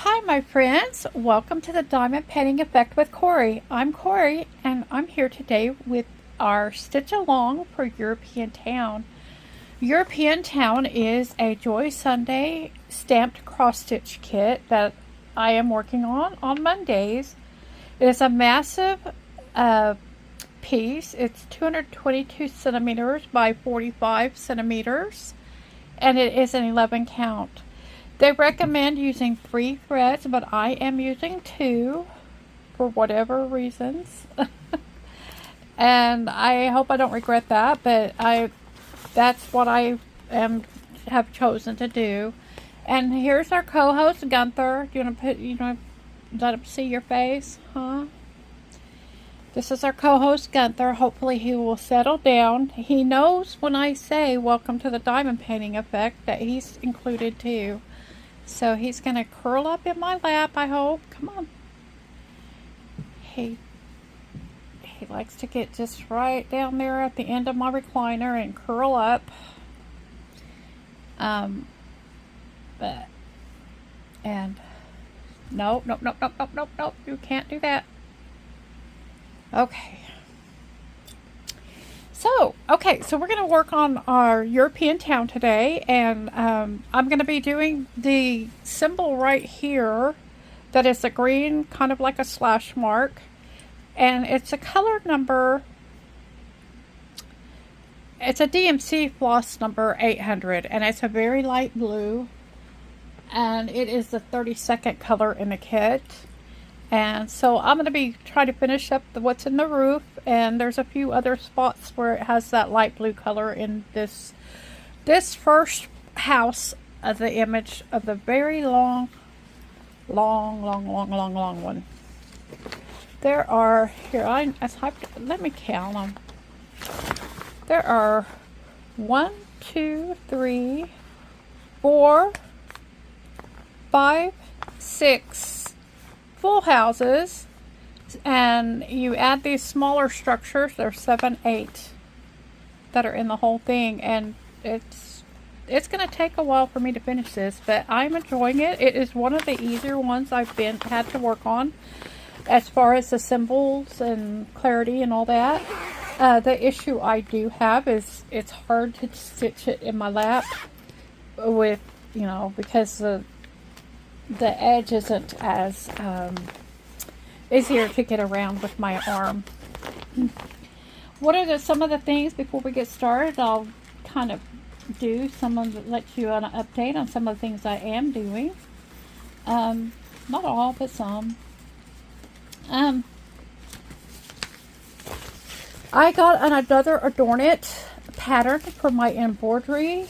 Hi, my friends. Welcome to the Diamond Painting Effect with Cori. I'm Cori, and I'm here today with our Stitch Along for European Town. European Town is a Joy Sunday stamped cross-stitch kit that I am working on Mondays. It is a massive piece. It's 222 centimeters by 45 centimeters, and it is an 11 count. They recommend using 3 threads, but I am using 2 for whatever reasons. And I hope I don't regret that, but that's what I have chosen to do. And here's our co-host Gunther. Do you want to let him see your face? Huh? This is our co-host Gunther. Hopefully he will settle down. He knows when I say welcome to the Diamond Painting Effect that he's included too. So he's going to curl up in my lap, I hope. Come on. He likes to get just right down there at the end of my recliner and curl up. No, you can't do that. Okay. So we're going to work on our European Town today, and I'm going to be doing the symbol right here that is a green, kind of like a slash mark, and it's a color number, it's a DMC floss number 800, and it's a very light blue, and it is the 32nd color in the kit. And so I'm going to be trying to finish up what's in the roof, and there's a few other spots where it has that light blue color in this first house of the image of the very long one. There are, let me count them. There are 1, 2, 3, 4, 5, 6 full houses, and you add these smaller structures, there's 7, 8 that are in the whole thing, and it's going to take a while for me to finish this, but I'm enjoying it. It is one of the easier ones I've had to work on as far as the symbols and clarity and all that. The issue I do have is it's hard to stitch it in my lap with, because the edge isn't as easier to get around with my arm. What are some of the things before we get started? I'll kind of let you an update on some of the things I am doing. Not all, but some. I got another Adorn It pattern for my embroidery.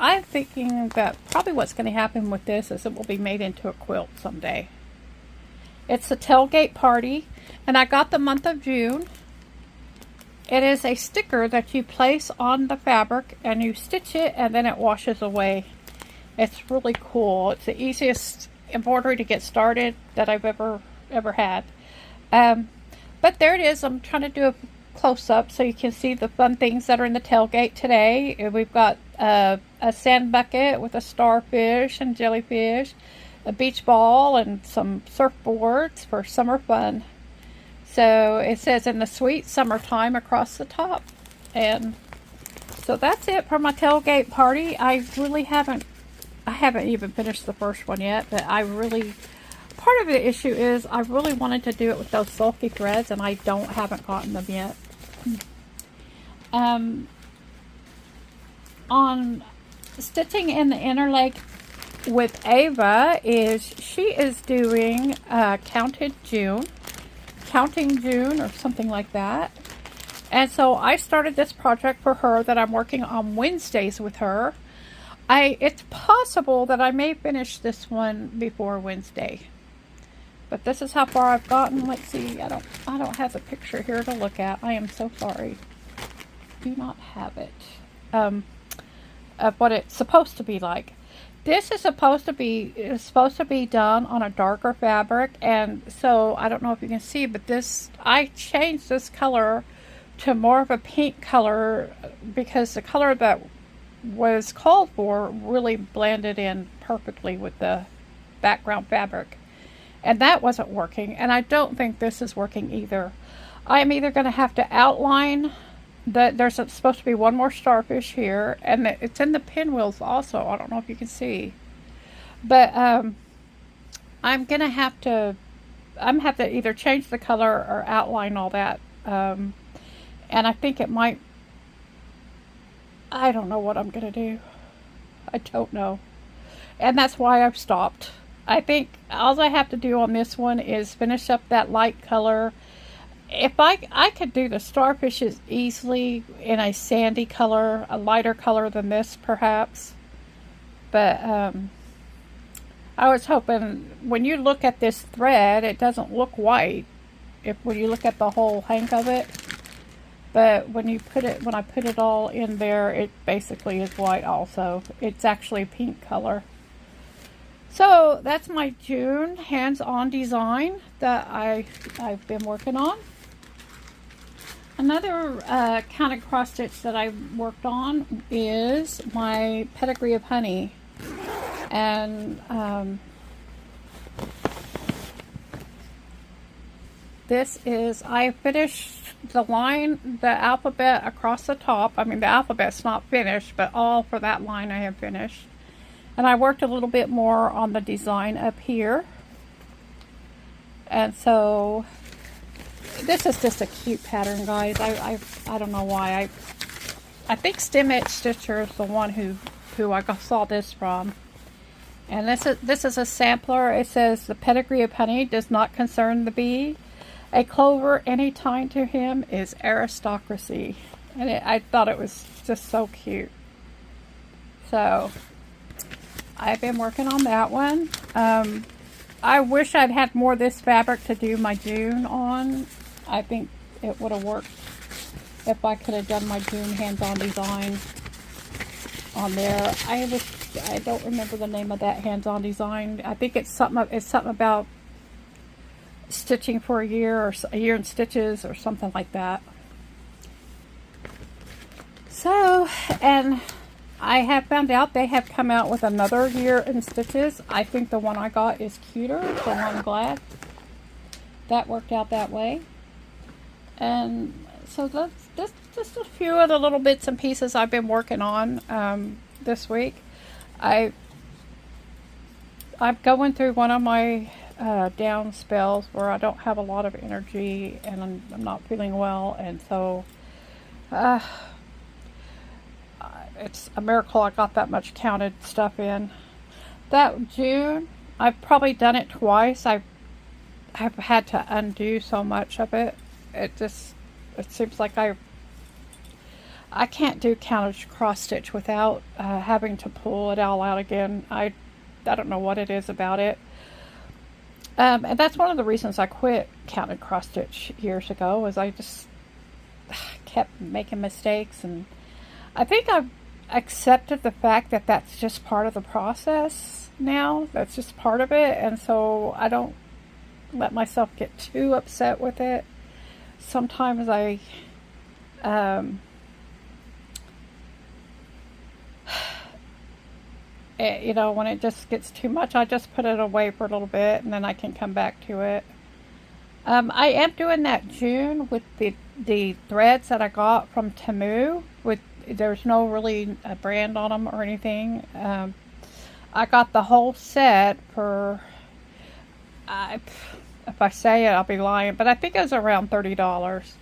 I'm thinking that probably what's going to happen with this is it will be made into a quilt someday. It's the Tailgate Party, and I got the month of June. It is a sticker that you place on the fabric and you stitch it and then it washes away. It's really cool. It's the easiest embroidery to get started that I've ever had. But there it is. I'm trying to do a close-up so you can see the fun things that are in the tailgate today. We've got a sand bucket with a starfish and jellyfish, a beach ball, and some surfboards for summer fun. So it says in the sweet summertime across the top. And so that's it for my tailgate party. I haven't even finished the first one yet, but part of the issue is I really wanted to do it with those sulky threads, and I haven't gotten them yet. On stitching in the inner leg with Ava she is doing Counting June or something like that. And so I started this project for her that I'm working on Wednesdays with her. It's possible that I may finish this one before Wednesday. But this is how far I've gotten. Let's see. I don't have the picture here to look at. I am so sorry. Do not have it. Of what it's supposed to be like. This is supposed to be done on a darker fabric, and so I don't know if you can see, but I changed this color to more of a pink color because the color that was called for really blended in perfectly with the background fabric. And that wasn't working, and I don't think this is working either. I am either going to have to outline there's supposed to be one more starfish here, and it's in the pinwheels also. I don't know if you can see. But I'm going to have to either change the color or outline all that. And I think it might, I don't know what I'm going to do. I don't know. And that's why I've stopped. I think all I have to do on this one is finish up that light color. If I could do the starfishes easily in a sandy color, a lighter color than this perhaps. But I was hoping, when you look at this thread, it doesn't look white when you look at the whole hang of it. But when I put it all in there, it basically is white also. It's actually pink color. So that's my June hands-on design that I've been working on. Another counted cross stitch that I worked on is my pedigree of honey, and this is, I finished the line, the alphabet across the top. I mean, the alphabet's not finished, but all for that line I have finished. And I worked a little bit more on the design up here. And so this is just a cute pattern, guys. I don't know why. I think Stem Edge Stitcher is the one who I saw this from. And this is a sampler. It says, the pedigree of honey does not concern the bee. A clover any time to him is aristocracy. And I thought it was just so cute. So I've been working on that one. I wish I'd had more of this fabric to do my June on. I think it would have worked if I could have done my June hands-on design on there. I don't remember the name of that hands-on design. I think it's something about stitching for a year, or a year in stitches, or something like that. So, and I have found out they have come out with another year in stitches. I think the one I got is cuter, so I'm glad that worked out that way. And so that's just a few of the little bits and pieces I've been working on this week. I'm going through one of my down spells where I don't have a lot of energy, and I'm not feeling well, and so it's a miracle I got that much counted stuff in. That June, I've probably done it twice. I've had to undo so much of it. It seems like I can't do counted cross stitch without having to pull it all out again. I don't know what it is about it. And that's one of the reasons I quit counted cross stitch years ago, was I just kept making mistakes, and I think I've accepted the fact that that's just part of the process now. That's just part of it, and so I don't let myself get too upset with it. Sometimes you know, when it just gets too much, I just put it away for a little bit, and then I can come back to it. I am doing that June with the threads that I got from Temu. There's no really a brand on them or anything. I got the whole set for, if I say it, I'll be lying, but I think it was around $30.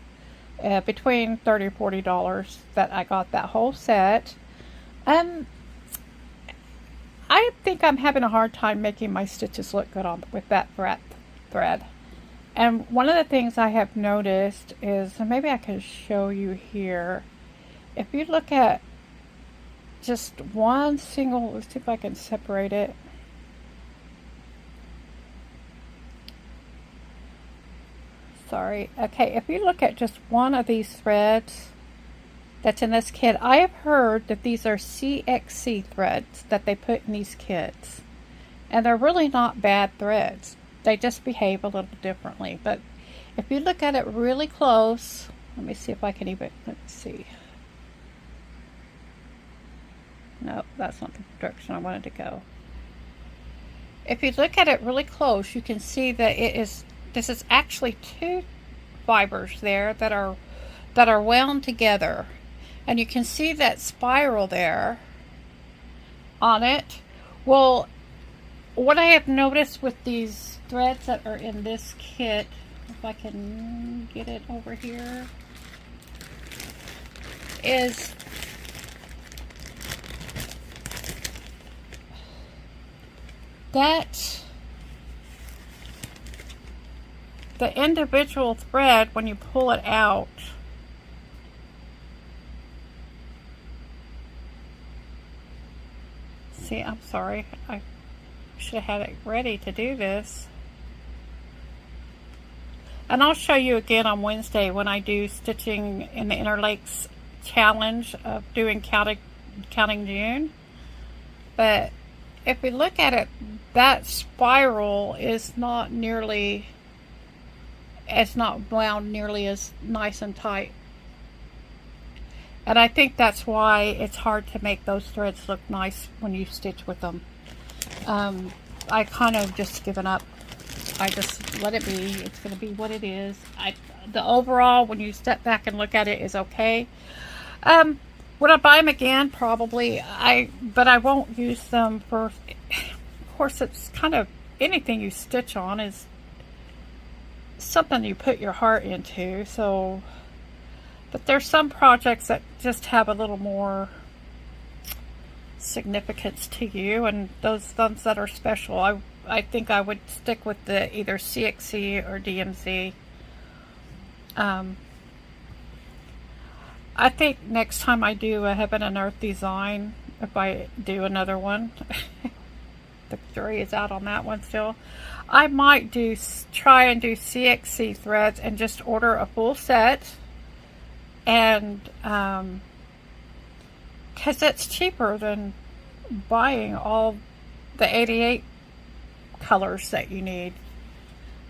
Between $30 and $40 that I got that whole set. I think I'm having a hard time making my stitches look good with that thread. And one of the things I have noticed is, and maybe I can show you here, if you look at just one single, let's see if I can separate it. Sorry. Okay, if you look at just one of these threads that's in this kit, I have heard that these are CXC threads that they put in these kits. And they're really not bad threads. They just behave a little differently. But if you look at it really close, let me see if I can even, let's see. No, that's not the direction I wanted to go. If you look at it really close, you can see that this is actually two fibers there that are wound together. And you can see that spiral there on it. Well, what I have noticed with these threads that are in this kit, if I can get it over here, is that the individual thread, when you pull it out, see, I'm sorry, I should have had it ready to do this. And I'll show you again on Wednesday when I do stitching in the Interlakes challenge of doing counting June. But if we look at it, that spiral is not nearly, it's not wound nearly as nice and tight. And I think that's why it's hard to make those threads look nice when you stitch with them. I kind of just given up. I just let it be. It's going to be what it is. The overall, when you step back and look at it, is okay. Would I buy them again? Probably. But I won't use them for. Of course, it's kind of anything you stitch on is something you put your heart into. So. But there's some projects that just have a little more significance to you, and those ones that are special, I think I would stick with the either CXC or DMC. I think next time I do a Heaven and Earth design, if I do another one, the jury is out on that one still, I might try and do CXC threads and just order a full set. And because it's cheaper than buying all the 88 colors that you need.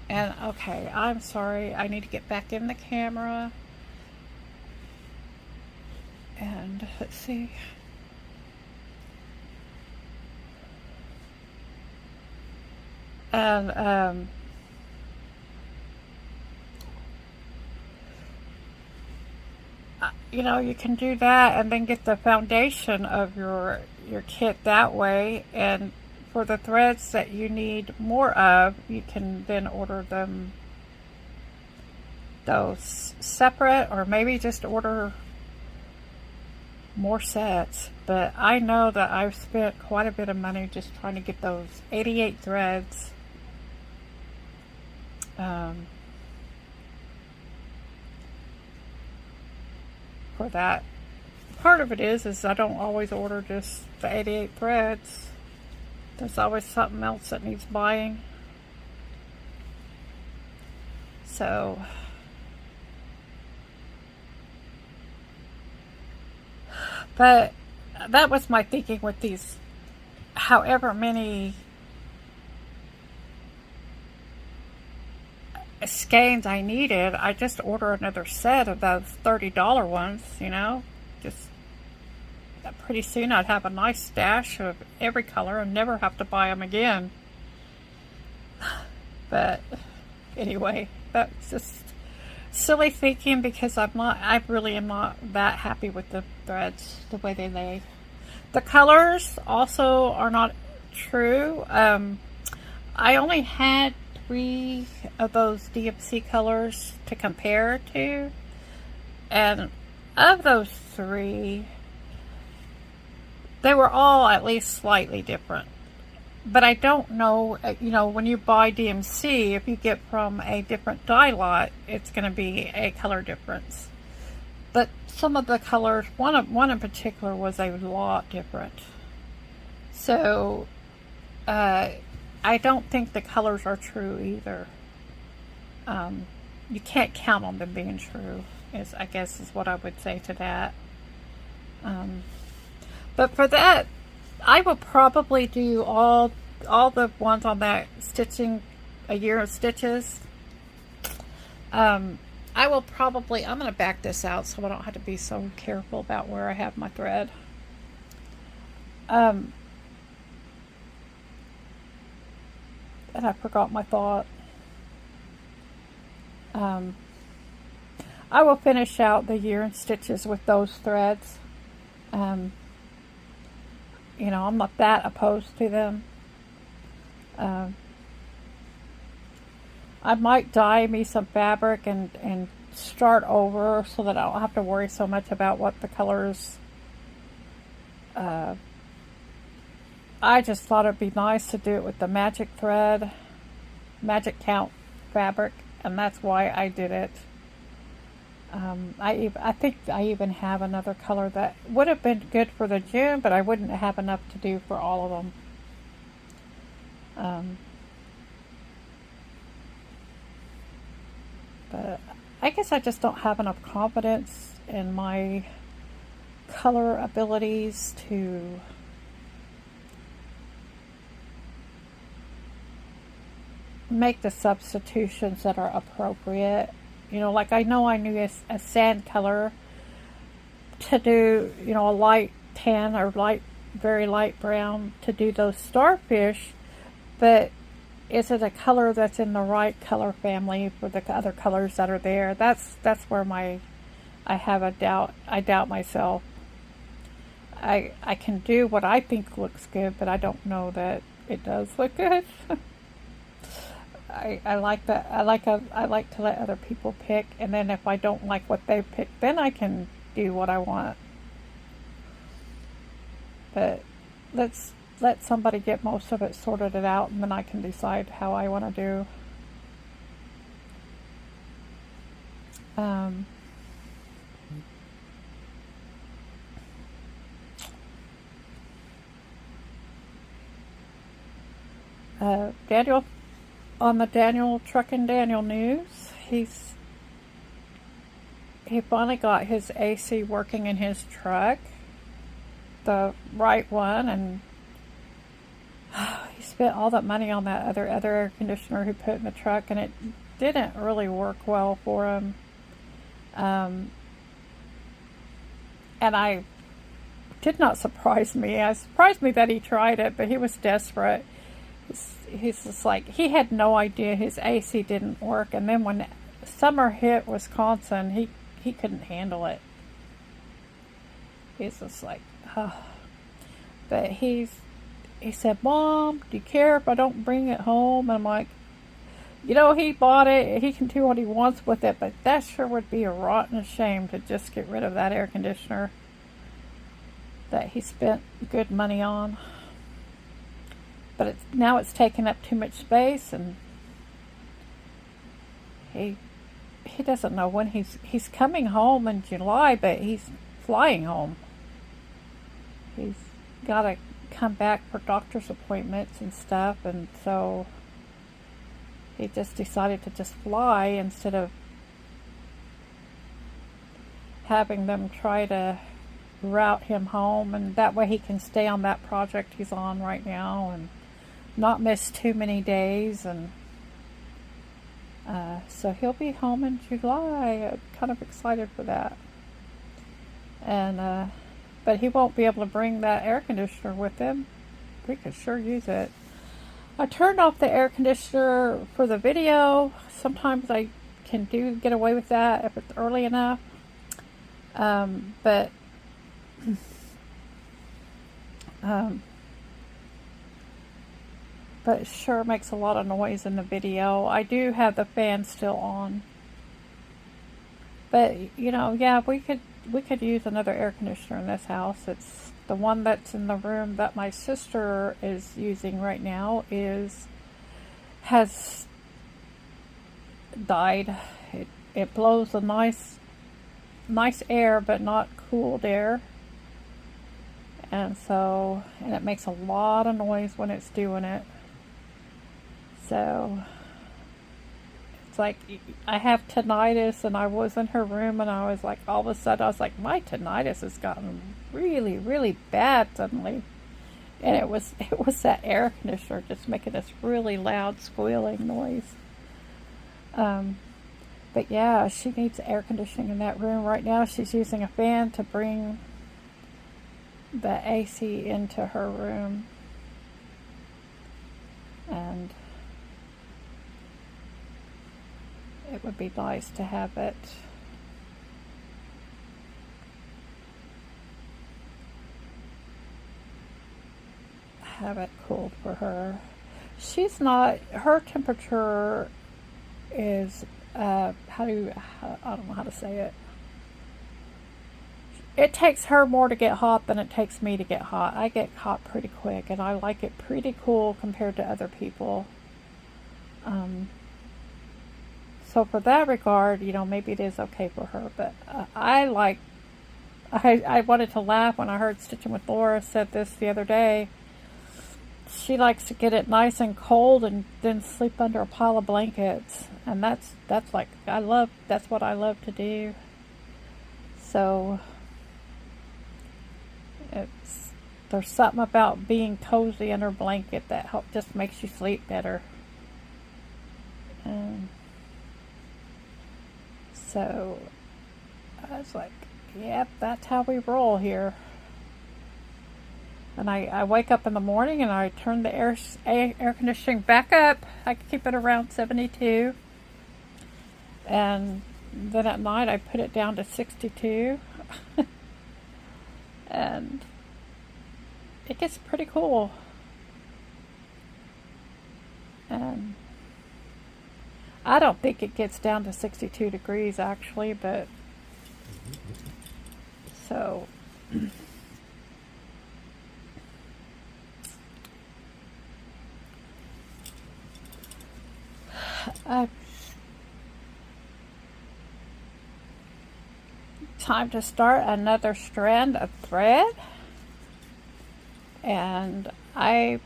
And okay, I'm sorry, I need to get back in the camera. And let's see. And you know, you can do that and then get the foundation of your kit that way. And for the threads that you need more of, you can then order them those separate, or maybe just order more sets. But I know that I've spent quite a bit of money just trying to get those 88 threads. For that. Part of it is I don't always order just the 88 threads. There's always something else that needs buying. So but that was my thinking with these however many skeins I needed. I just order another set of those $30 ones, you know. Just pretty soon I'd have a nice stash of every color and never have to buy them again. But anyway, that's just silly thinking, because I really am not that happy with the threads the way they lay. The colors also are not true. I only had 3 of those DMC colors to compare to, and of those 3, they were all at least slightly different. But I don't know, you know, when you buy DMC, if you get from a different dye lot, it's going to be a color difference. But some of the colors, one in particular, was a lot different. So I don't think the colors are true either. You can't count on them being true, I guess is what I would say to that. But for that, I will probably do all the ones on that stitching a year of stitches. I will probably, I'm going to back this out so I don't have to be so careful about where I have my thread. and I forgot my thought. I will finish out the year in stitches with those threads. You know, I'm not that opposed to them. I might dye me some fabric and start over so that I don't have to worry so much about what the colors. I just thought it'd be nice to do it with the magic thread, magic count fabric, and that's why I did it. I think I even have another color that would have been good for the June, but I wouldn't have enough to do for all of them. But I guess I just don't have enough confidence in my color abilities to make the substitutions that are appropriate. You know, like I know I knew a sand color to do, you know, a light tan or very light brown to do those starfish, but is it a color that's in the right color family for the other colors that are there? That's where I have a doubt. I doubt myself. I can do what I think looks good, but I don't know that it does look good. I like that. I like to let other people pick, and then if I don't like what they pick, then I can do what I want. But let's let somebody get most of it sorted out, and then I can decide how I want to do. Daniel, on the Truckin' Daniel news, he finally got his AC working in his truck, the right one, and he spent all that money on that other air conditioner he put in the truck, and it didn't really work well for him. And I did not surprise me. It surprised me that he tried it, but he was desperate. He's just like, he had no idea his AC didn't work, and then when summer hit Wisconsin, he couldn't handle it. He's just like, oh. But he said, "Mom, do you care if I don't bring it home?" And I'm like, you know, he bought it, he can do what he wants with it, but that sure would be a rotten shame to just get rid of that air conditioner that he spent good money on. But now it's taking up too much space, and he doesn't know when he's coming home in July, but he's flying home. He's got to come back for doctor's appointments and stuff, and so he just decided to just fly instead of having them try to route him home, and that way he can stay on that project he's on right now and not miss too many days. And so he'll be home in July. I'm kind of excited for that. And but he won't be able to bring that air conditioner with him. We could sure use it. I turned off the air conditioner for the video. Sometimes I can get away with that if it's early enough. But it sure makes a lot of noise in the video. I do have the fan still on. But, you know, yeah, we could use another air conditioner in this house. It's the one that's in the room that my sister is using right now has died. It blows a nice air, but not cooled air. And it makes a lot of noise when it's doing it. So it's like I have tinnitus, and I was in her room, and I was like, all of a sudden I was like, my tinnitus has gotten really, really bad suddenly. And it was that air conditioner just making this really loud squealing noise. But yeah, she needs air conditioning in that room right now. She's using a fan to bring the AC into her room. And it would be nice to have it. Have it cooled for her. She's not, her temperature is, I don't know how to say it. It takes her more to get hot than it takes me to get hot. I get hot pretty quick, and I like it pretty cool compared to other people. So for that regard, maybe it is okay for her, but I wanted to laugh when I heard Stitching with Laura said this the other day. She likes to get it nice and cold and then sleep under a pile of blankets. And that's that's what I love to do. So there's something about being cozy under a blanket that just makes you sleep better. So I was like, yep, that's how we roll here. And I wake up in the morning and I turn the air conditioning back up. I keep it around 72. And then at night I put it down to 62. And it gets pretty cool. And I don't think it gets down to 62 degrees actually, but so time to start another strand of thread, and I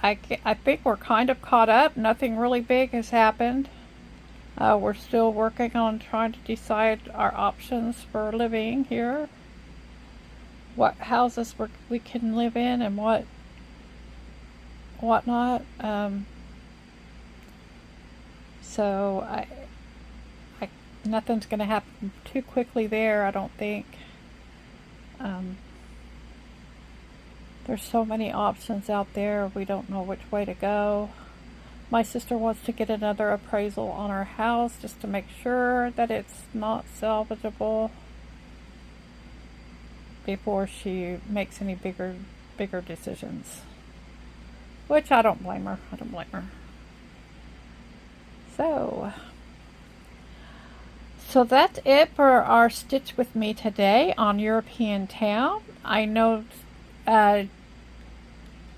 think we're kind of caught up. Nothing really big has happened. We're still working on trying to decide our options for living here, what houses we can live in and whatnot. So nothing's going to happen too quickly there, I don't think. There's so many options out there, we don't know which way to go. My sister wants to get another appraisal on our house just to make sure that it's not salvageable before she makes any bigger decisions. Which I don't blame her. So that's it for our Stitch With Me today on European Town. I know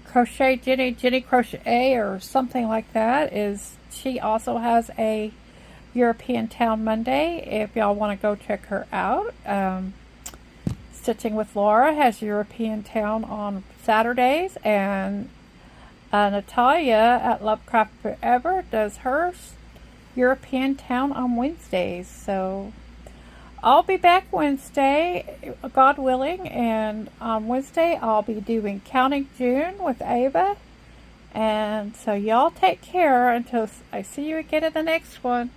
Crochet Jenny Crochet or something like that she also has a European Town Monday if y'all want to go check her out. Stitching with Laura has European Town on Saturdays, and Natalia at Lovecraft Forever does hers European Town on Wednesdays. So I'll be back Wednesday, God willing, and on Wednesday I'll be doing Counting June with Ava. And so y'all take care until I see you again in the next one.